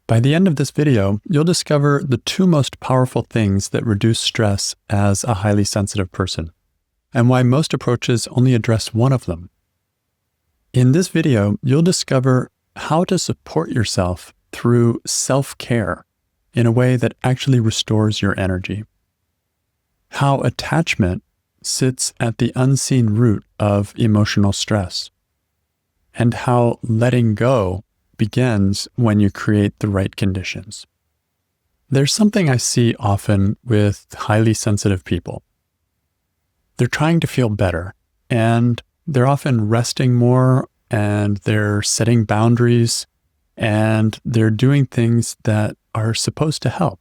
By the end of this video, you'll discover the two most powerful things that reduce stress as a highly sensitive person, and why most approaches only address one of them. In this video, you'll discover how to support yourself through self-care in a way that actually restores your energy, how attachment sits at the unseen root of emotional stress, and how letting go begins when you create the right conditions. There's something I see often with highly sensitive people. They're trying to feel better, and they're often resting more, and they're setting boundaries, and they're doing things that are supposed to help.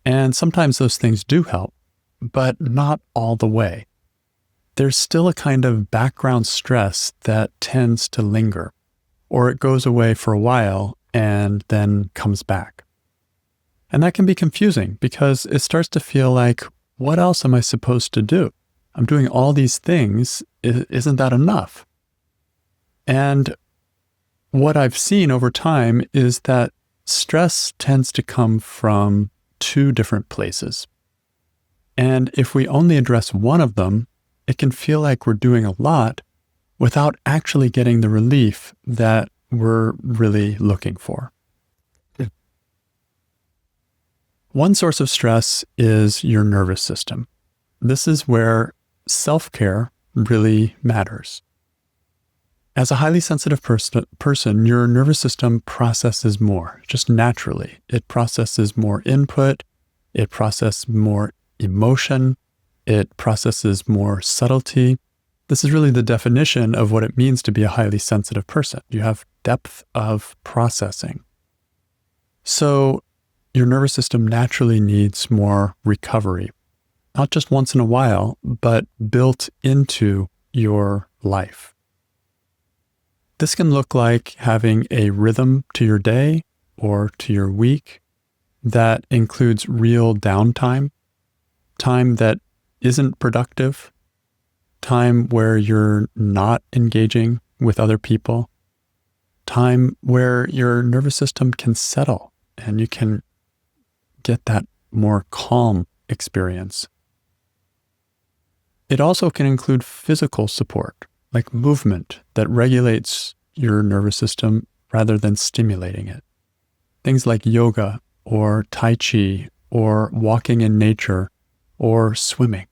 And sometimes those things do help, but not all the way. There's still a kind of background stress that tends to linger, or it goes away for a while and then comes back. And that can be confusing because it starts to feel like, what else am I supposed to do? I'm doing all these things. Isn't that enough? And what I've seen over time is that stress tends to come from two different places. And if we only address one of them, it can feel like we're doing a lot without actually getting the relief that we're really looking for. One source of stress is your nervous system. This is where self-care really matters. As a highly sensitive person, your nervous system processes more, just naturally. It processes more input, it processes more emotion, it processes more subtlety. This is really the definition of what it means to be a highly sensitive person. You have depth of processing. So your nervous system naturally needs more recovery, not just once in a while, but built into your life. This can look like having a rhythm to your day or to your week that includes real downtime, time that isn't productive, time where you're not engaging with other people, time where your nervous system can settle and you can get that more calm experience. It also can include physical support, like movement that regulates your nervous system rather than stimulating it. Things like yoga or tai chi or walking in nature or swimming.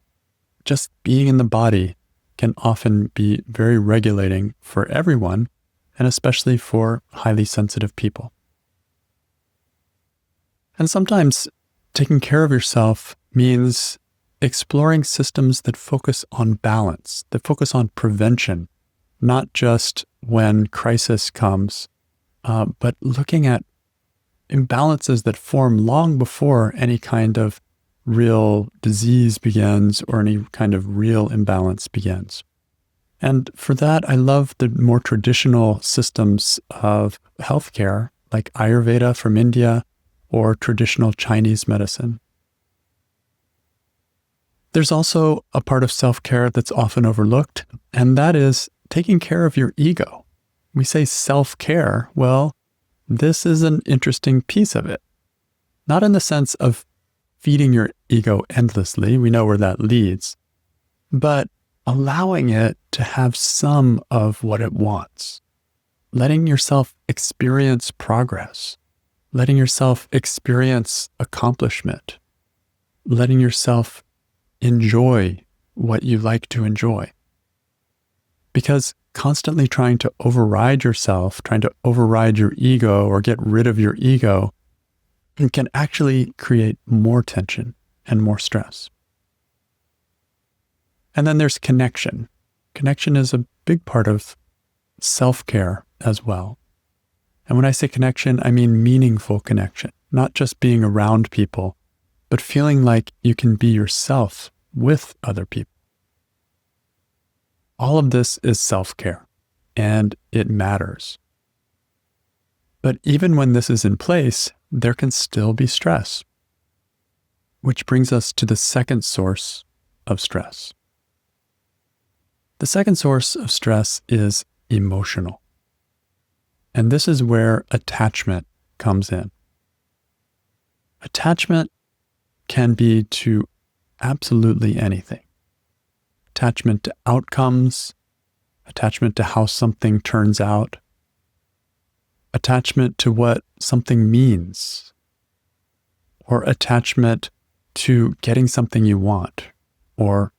Just being in the body can often be very regulating for everyone, and especially for highly sensitive people. And sometimes taking care of yourself means exploring systems that focus on balance, that focus on prevention, not just when crisis comes, but looking at imbalances that form long before any kind of real disease begins or any kind of real imbalance begins. And for that, I love the more traditional systems of healthcare, like Ayurveda from India or traditional Chinese medicine. There's also a part of self-care that's often overlooked, and that is taking care of your ego. We say self-care. Well, this is an interesting piece of it. Not in the sense of feeding your ego endlessly, we know where that leads, but allowing it to have some of what it wants. Letting yourself experience progress. Letting yourself experience accomplishment. Letting yourself enjoy what you like to enjoy. Because constantly trying to override yourself, trying to override your ego or get rid of your ego, it can actually create more tension and more stress. And then there's connection. Connection is a big part of self-care as well. And when I say connection, I mean meaningful connection, not just being around people, but feeling like you can be yourself with other people. All of this is self-care, and it matters. But even when this is in place, there can still be stress, which brings us to the second source of stress. The second source of stress is emotional. And this is where attachment comes in. Attachment can be to absolutely anything. Attachment to outcomes, attachment to how something turns out, attachment to what something means, or attachment to getting something you want, or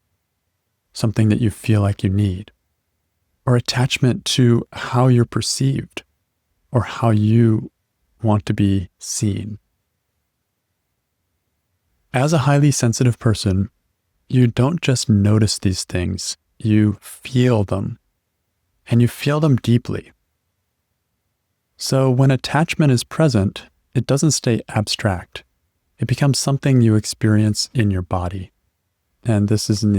something that you feel like you need, or attachment to how you're perceived, or how you want to be seen. As a highly sensitive person, you don't just notice these things, you feel them, and you feel them deeply. So when attachment is present, it doesn't stay abstract. It becomes something you experience in your body. And this is in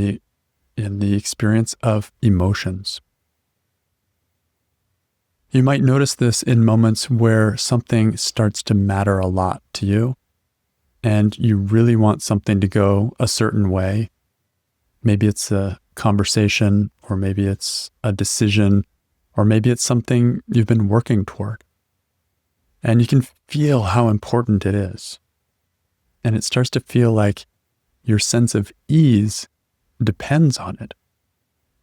the experience of emotions. You might notice this in moments where something starts to matter a lot to you, and you really want something to go a certain way. Maybe it's a conversation, or maybe it's a decision, or maybe it's something you've been working toward. And you can feel how important it is. And it starts to feel like your sense of ease depends on it.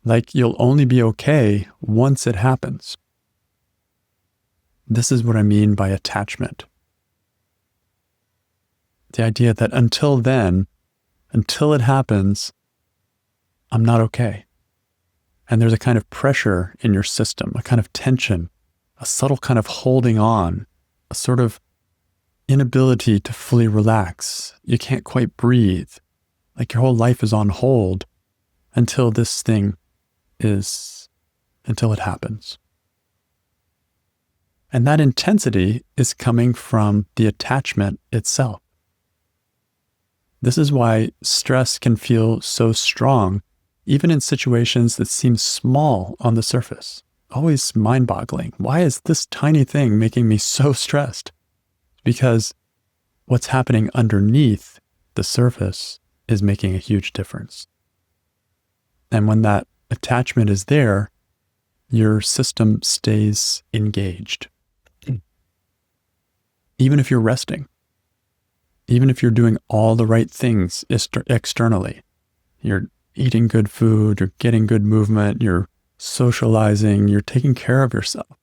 Like you'll only be okay once it happens. This is what I mean by attachment. The idea that until then, until it happens, I'm not okay. And there's a kind of pressure in your system, a kind of tension, a subtle kind of holding on, a sort of inability to fully relax. You can't quite breathe. Like your whole life is on hold until until it happens. And that intensity is coming from the attachment itself. This is why stress can feel so strong, even in situations that seem small on the surface. Always mind-boggling. Why is this tiny thing making me so stressed? Because what's happening underneath the surface is making a huge difference. And when that attachment is there, your system stays engaged. Even if you're resting, even if you're doing all the right things externally, you're eating good food, you're getting good movement, you're socializing, you're taking care of yourself.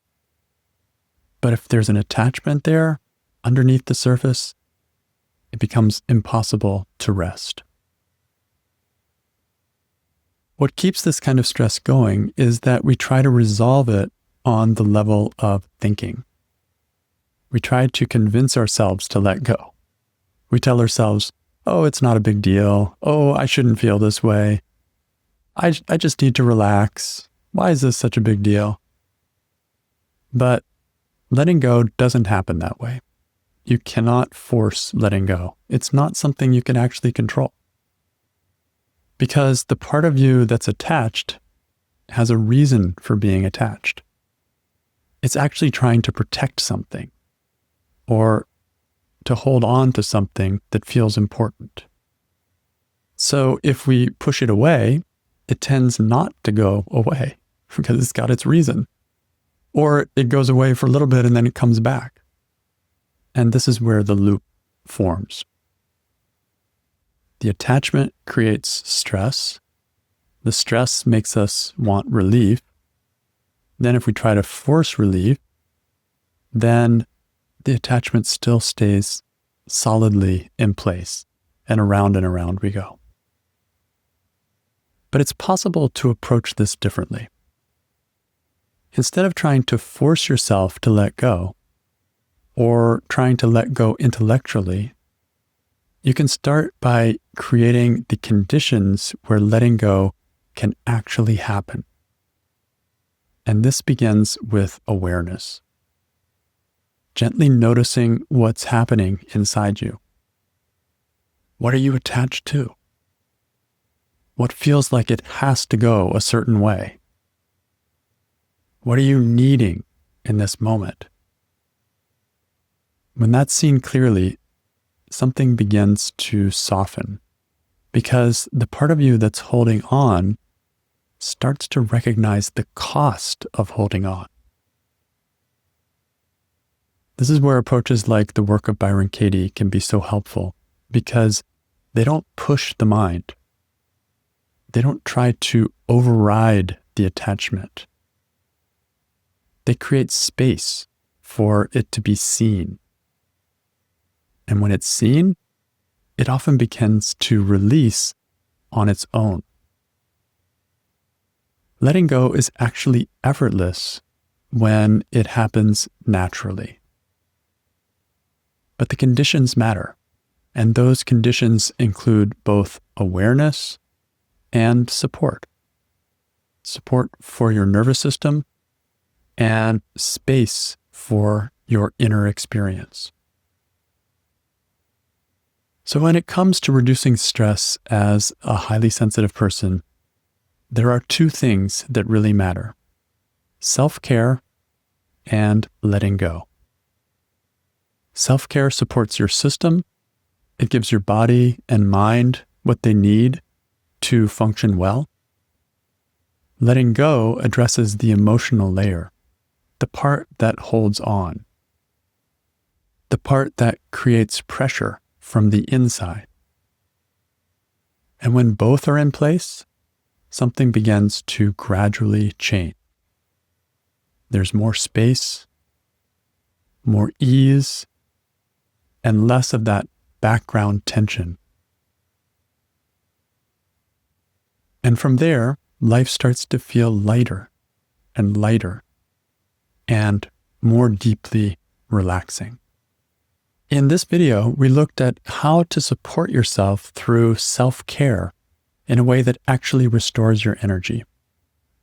But if there's an attachment there underneath the surface, it becomes impossible to rest. What keeps this kind of stress going is that we try to resolve it on the level of thinking. We try to convince ourselves to let go. We tell ourselves, oh, it's not a big deal. Oh, I shouldn't feel this way. I just need to relax. Why is this such a big deal? But letting go doesn't happen that way. You cannot force letting go. It's not something you can actually control. Because the part of you that's attached has a reason for being attached. It's actually trying to protect something or to hold on to something that feels important. So if we push it away, it tends not to go away because it's got its reason. Or it goes away for a little bit and then it comes back. And this is where the loop forms. The attachment creates stress. The stress makes us want relief. Then if we try to force relief, then the attachment still stays solidly in place, and around we go. But it's possible to approach this differently. Instead of trying to force yourself to let go, or trying to let go intellectually, you can start by creating the conditions where letting go can actually happen. And this begins with awareness. Gently noticing what's happening inside you. What are you attached to? What feels like it has to go a certain way? What are you needing in this moment? When that's seen clearly, something begins to soften because the part of you that's holding on starts to recognize the cost of holding on. This is where approaches like the work of Byron Katie can be so helpful, because they don't push the mind. They don't try to override the attachment. They create space for it to be seen. And when it's seen, it often begins to release on its own. Letting go is actually effortless when it happens naturally. But the conditions matter, and those conditions include both awareness and support. Support for your nervous system and space for your inner experience. So when it comes to reducing stress as a highly sensitive person, there are two things that really matter: self-care and letting go. Self-care supports your system. It gives your body and mind what they need to function well. Letting go addresses the emotional layer, the part that holds on, the part that creates pressure from the inside. And when both are in place, something begins to gradually change. There's more space, more ease, and less of that background tension. And from there, life starts to feel lighter and lighter and more deeply relaxing. In this video, we looked at how to support yourself through self-care in a way that actually restores your energy.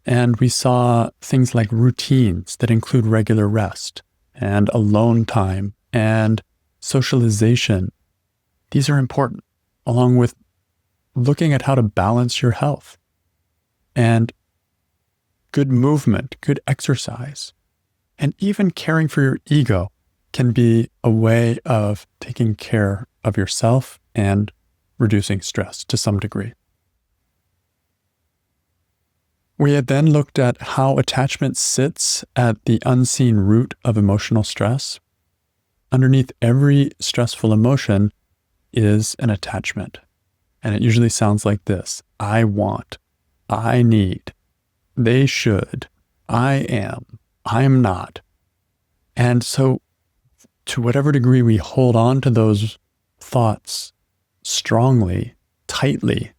And we saw things like routines that include regular rest and alone time and socialization. These are important, along with looking at how to balance your health and good movement, good exercise, and even caring for your ego can be a way of taking care of yourself and reducing stress to some degree. We had then looked at how attachment sits at the unseen root of emotional stress. Underneath every stressful emotion is an attachment. And it usually sounds like this: I want, I need, they should, I am, I'm not. And so to whatever degree we hold on to those thoughts strongly, tightly,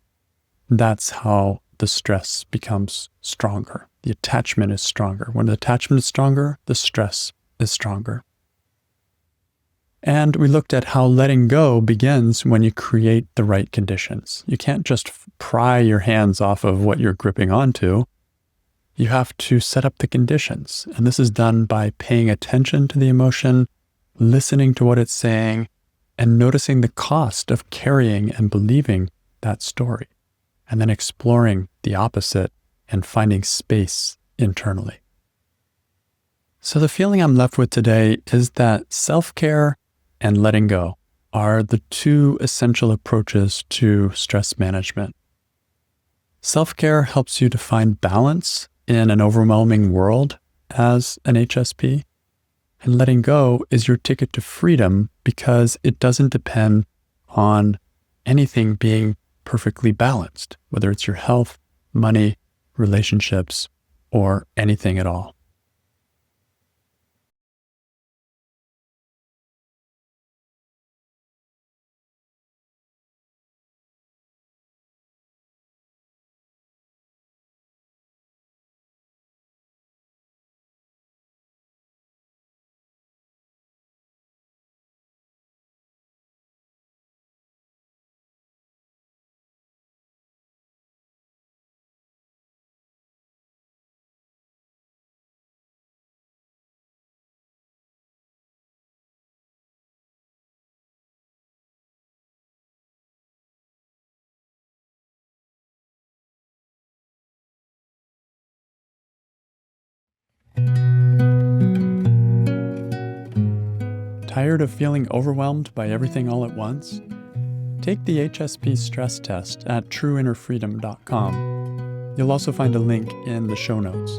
that's how the stress becomes stronger. The attachment is stronger. When the attachment is stronger, the stress is stronger. And we looked at how letting go begins when you create the right conditions. You can't just pry your hands off of what you're gripping onto. You have to set up the conditions. And this is done by paying attention to the emotion, listening to what it's saying, and noticing the cost of carrying and believing that story, and then exploring the opposite and finding space internally. So the feeling I'm left with today is that self-care and letting go are the two essential approaches to stress management. Self-care helps you to find balance in an overwhelming world as an HSP, and letting go is your ticket to freedom because it doesn't depend on anything being perfectly balanced, whether it's your health, money, relationships, or anything at all. Tired of feeling overwhelmed by everything all at once? Take the HSP stress test at trueinnerfreedom.com. You'll also find a link in the show notes.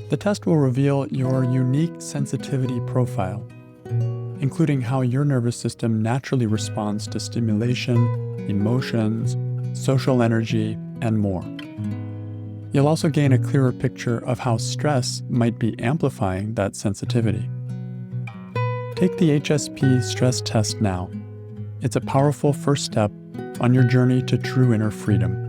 The test will reveal your unique sensitivity profile including how your nervous system naturally responds to stimulation, emotions, social energy, and more. You'll also gain a clearer picture of how stress might be amplifying that sensitivity. Take the HSP stress test now. It's a powerful first step on your journey to true inner freedom.